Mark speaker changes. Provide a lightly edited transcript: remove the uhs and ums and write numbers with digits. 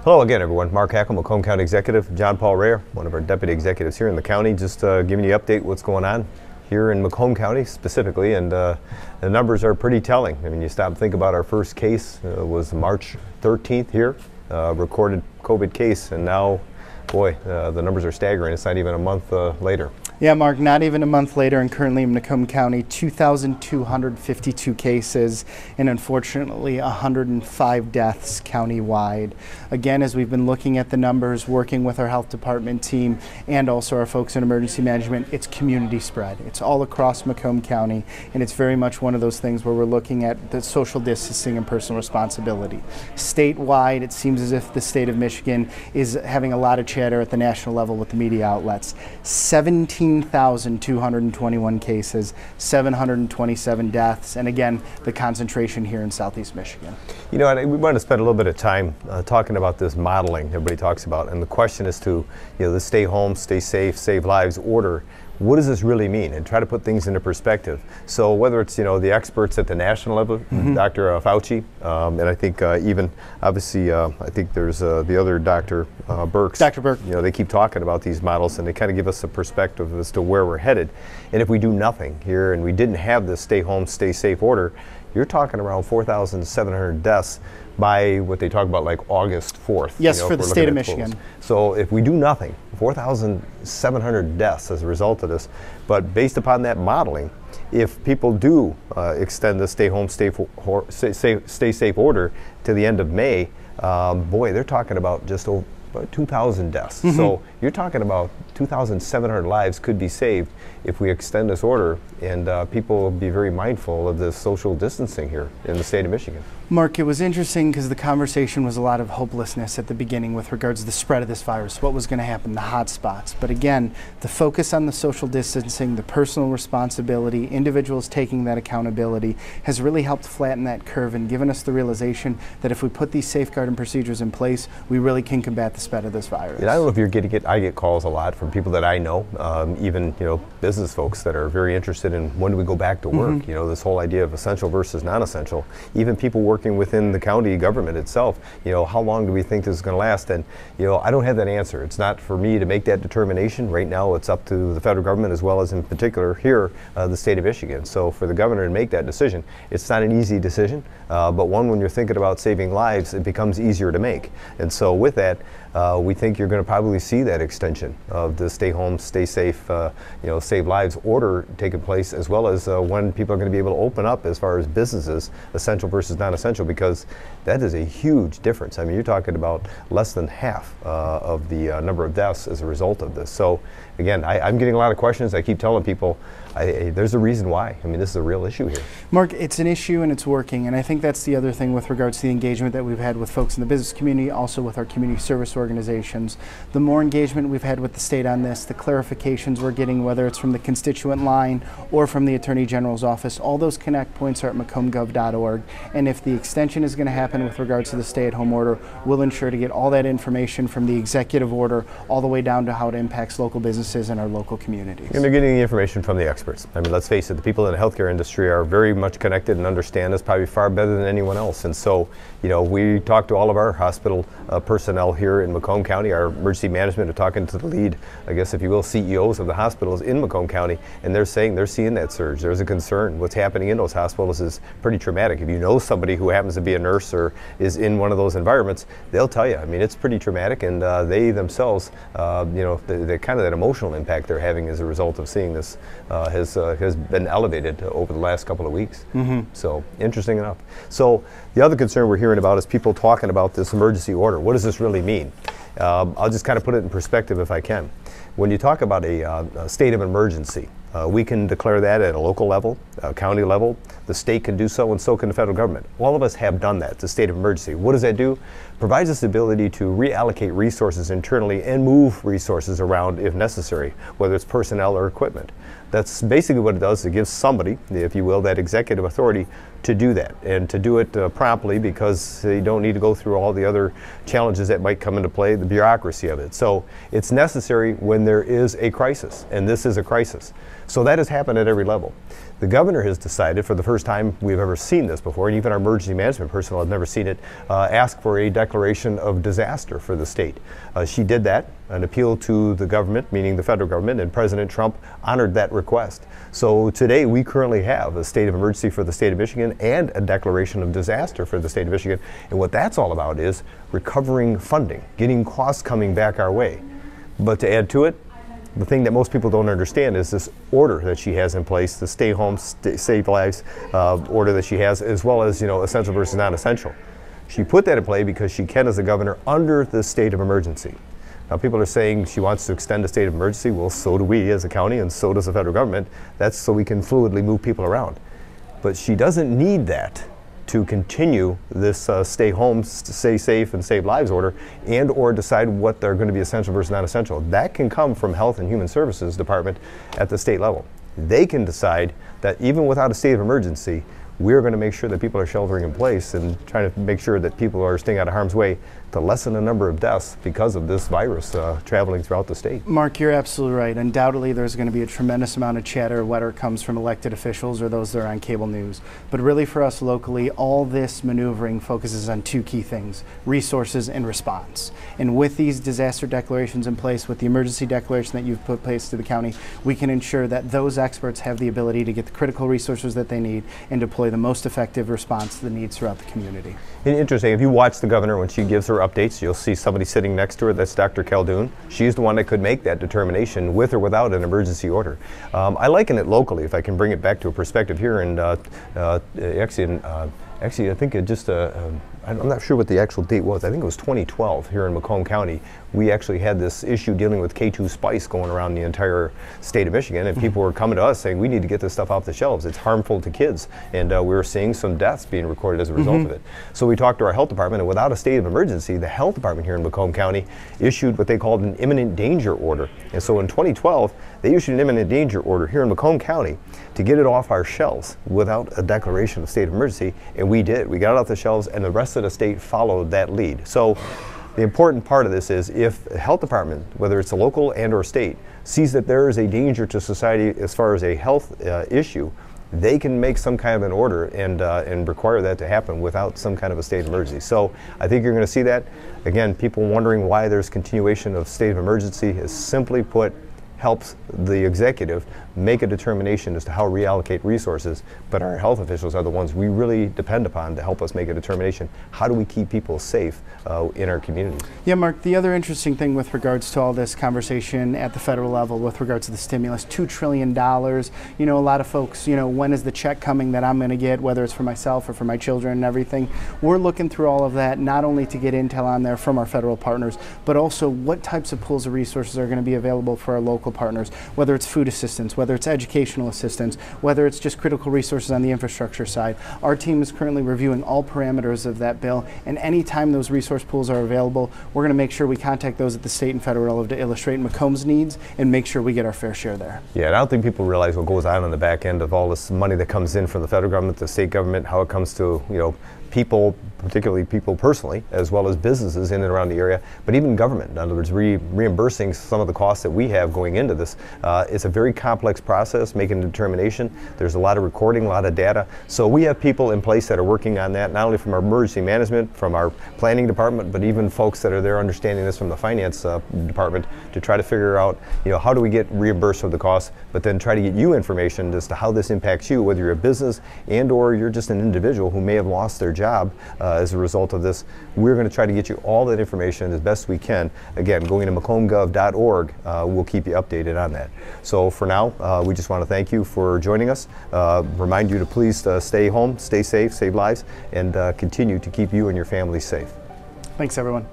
Speaker 1: Hello again, everyone. Mark Hackle, Macomb County Executive. John Paul Rayer, one of our deputy executives here in the county, just giving you an update what's going on here in Macomb County specifically, and the numbers are pretty telling. I mean, you stop and think about our first case was March 13th here, recorded COVID case, and now, boy, the numbers are staggering. It's not even a month later.
Speaker 2: Yeah, Mark, not even a month later, and currently in Macomb County, 2,252 cases, and unfortunately 105 deaths countywide. Again, as we've been looking at the numbers, working with our health department team and also our folks in emergency management, it's community spread. It's all across Macomb County, and it's very much one of those things where we're looking at the social distancing and personal responsibility. Statewide, it seems as if the state of Michigan is having a lot of chatter at the national level with the media outlets. 17,221 cases, 727 deaths, and again, the concentration here in southeast Michigan.
Speaker 1: You know, we want to spend a little bit of time talking about this modeling everybody talks about, and the question is to, the stay home, stay safe, save lives order. What does this really mean? And try to put things into perspective. So whether it's, the experts at the national level, Dr. Fauci, and I think even, obviously, I think there's the other Dr. Birx.
Speaker 2: Dr. Birx.
Speaker 1: They keep talking about these models, and they kind of give us a perspective as to where we're headed. And if we do nothing here and we didn't have this stay home, stay safe order, you're talking around 4,700 deaths by what they talk about like August 4th.
Speaker 2: Yes, for the state of Michigan.
Speaker 1: So if we do nothing, 4,700 deaths as a result of this. But based upon that modeling, if people do extend the stay home, stay safe order to the end of May, boy, they're talking about just over 2,000 deaths. So you're talking about 2,700 lives could be saved if we extend this order, and people will be very mindful of the social distancing here in the state of Michigan.
Speaker 2: Mark, it was interesting because the conversation was a lot of hopelessness at the beginning with regards to the spread of this virus, what was going to happen, the hot spots. But again, the focus on the social distancing, the personal responsibility, individuals taking that accountability has really helped flatten that curve and given us the realization that if we put these safeguard and procedures in place, we really can combat the spread of this virus.
Speaker 1: And I don't know if you're getting it, I get calls a lot from people that I know, even business folks that are very interested in when do we go back to work, this whole idea of essential versus non-essential, even people working within the county government itself, how long do we think this is going to last? And I don't have that answer. It's not for me to make that determination. Right now it's up to the federal government, as well as in particular here, the state of Michigan. So for the governor to make that decision, it's not an easy decision, but one when you're thinking about saving lives, it becomes easier to make. And so with that, we think you're going to probably see that extension of the stay home, stay safe, save lives order taking place, as well as when people are going to be able to open up as far as businesses, essential versus non-essential, because that is a huge difference. I mean, you're talking about less than half of the number of deaths as a result of this. So again, I'm getting a lot of questions. I keep telling people there's a reason why. I mean, this is a real issue here.
Speaker 2: Mark, it's an issue and it's working, and I think that's the other thing with regards to the engagement that we've had with folks in the business community, also with our community service organizations. The more engagement we've had with the state on this, the clarifications we're getting, whether it's from the constituent line or from the Attorney General's office, all those connect points are at macombgov.org, and if the extension is going to happen with regards to the stay-at-home order, we'll ensure to get all that information from the executive order all the way down to how it impacts local businesses and our local communities.
Speaker 1: And they're getting the information from the experts. I mean, let's face it, the people in the healthcare industry are very much connected and understand this probably far better than anyone else. And so, we talk to all of our hospital personnel here in Macomb County. Our emergency management are talking to the lead, I guess if you will, CEOs of the hospitals in Macomb County, and they're saying they're seeing that surge. There's a concern. What's happening in those hospitals is pretty traumatic. If you know somebody who happens to be a nurse or is in one of those environments, they'll tell you. I mean, it's pretty traumatic, and they themselves, the kind of that emotional impact they're having as a result of seeing this has been elevated over the last couple of weeks. So interesting enough. So the other concern we're hearing about is people talking about this emergency order. What does this really mean? I'll just kind of put it in perspective if I can. When you talk about a state of emergency, we can declare that at a local level, a county level. The state can do so, and so can the federal government. All of us have done that. It's a state of emergency. What does that do? Provides us the ability to reallocate resources internally and move resources around if necessary, whether it's personnel or equipment. That's basically what it does. It gives somebody, if you will, that executive authority to do that, and to do it promptly, because they don't need to go through all the other challenges that might come into play, the bureaucracy of it. So it's necessary when there is a crisis, and this is a crisis. So that has happened at every level. The governor has decided, for the first time we've ever seen this before, and even our emergency management personnel have never seen it, ask for a declaration of disaster for the state. She did that, an appeal to the government, meaning the federal government, and President Trump honored that request. So today we currently have a state of emergency for the state of Michigan and a declaration of disaster for the state of Michigan. And what that's all about is recovering funding, getting costs coming back our way. But to add to it, the thing that most people don't understand is this order that she has in place, the stay home, save lives order that she has, as well as, essential versus non-essential. She put that in play because she can, as the governor, under the state of emergency. Now, people are saying she wants to extend the state of emergency. Well, so do we as a county, and so does the federal government. That's so we can fluidly move people around. But she doesn't need that to continue this stay home, stay safe, and save lives order, and or decide what they're going to be essential versus non-essential. That can come from Health and Human Services Department at the state level. They can decide that even without a state of emergency, we're going to make sure that people are sheltering in place and trying to make sure that people are staying out of harm's way to lessen the number of deaths because of this virus traveling throughout the state.
Speaker 2: Mark, you're absolutely right. Undoubtedly, there's going to be a tremendous amount of chatter, whether it comes from elected officials or those that are on cable news. But really for us locally, all this maneuvering focuses on two key things: resources and response. And with these disaster declarations in place, with the emergency declaration that you've put in place to the county, we can ensure that those experts have the ability to get the critical resources that they need and deploy the most effective response to the needs throughout the community.
Speaker 1: And interesting, if you watch the governor when she gives her updates, you'll see somebody sitting next to her. That's Dr. Caldoun. She's the one that could make that determination with or without an emergency order. I liken it locally, if I can bring it back to a perspective here, and actually, I think it just, I'm not sure what the actual date was. I think it was 2012 here in Macomb County. We actually had this issue dealing with K2 spice going around the entire state of Michigan, and people were coming to us saying, we need to get this stuff off the shelves. It's harmful to kids. And we were seeing some deaths being recorded as a result of it. So we talked to our health department, and without a state of emergency, the health department here in Macomb County issued what they called an imminent danger order. And so in 2012, they issued an imminent danger order here in Macomb County to get it off our shelves without a declaration of state of emergency, and we did. We got it off the shelves, and the rest of the state followed that lead. So the important part of this is if the health department, whether it's a local and or state, sees that there is a danger to society as far as a health issue, they can make some kind of an order and require that to happen without some kind of a state of emergency. So I think you're going to see that. Again, people wondering why there's continuation of state of emergency is simply put, helps the executive make a determination as to how to reallocate resources, but our health officials are the ones we really depend upon to help us make a determination. How do we keep people safe in our communities?
Speaker 2: Yeah, Mark, the other interesting thing with regards to all this conversation at the federal level with regards to the stimulus, $2 trillion, a lot of folks, when is the check coming that I'm going to get, whether it's for myself or for my children and everything. We're looking through all of that, not only to get intel on there from our federal partners, but also what types of pools of resources are going to be available for our local partners, whether it's food assistance, whether it's educational assistance, whether it's just critical resources on the infrastructure side. Our team is currently reviewing all parameters of that bill, and anytime those resource pools are available, we're going to make sure we contact those at the state and federal level to illustrate Macomb's needs and make sure we get our fair share there.
Speaker 1: Yeah, and I don't think people realize what goes on the back end of all this money that comes in from the federal government, the state government, how it comes to, people, particularly people personally, as well as businesses in and around the area, but even government. In other words, reimbursing some of the costs that we have going into this. It's a very complex process, making a determination. There's a lot of recording, a lot of data. So we have people in place that are working on that, not only from our emergency management, from our planning department, but even folks that are there understanding this from the finance department to try to figure out, how do we get reimbursed for the costs, but then try to get you information as to how this impacts you, whether you're a business and or you're just an individual who may have lost their job as a result of this. We're going to try to get you all that information as best we can. Again, going to macombgov.org, we'll keep you updated on that. So for now, we just want to thank you for joining us. Remind you to please stay home, stay safe, save lives, and continue to keep you and your family safe.
Speaker 2: Thanks, everyone.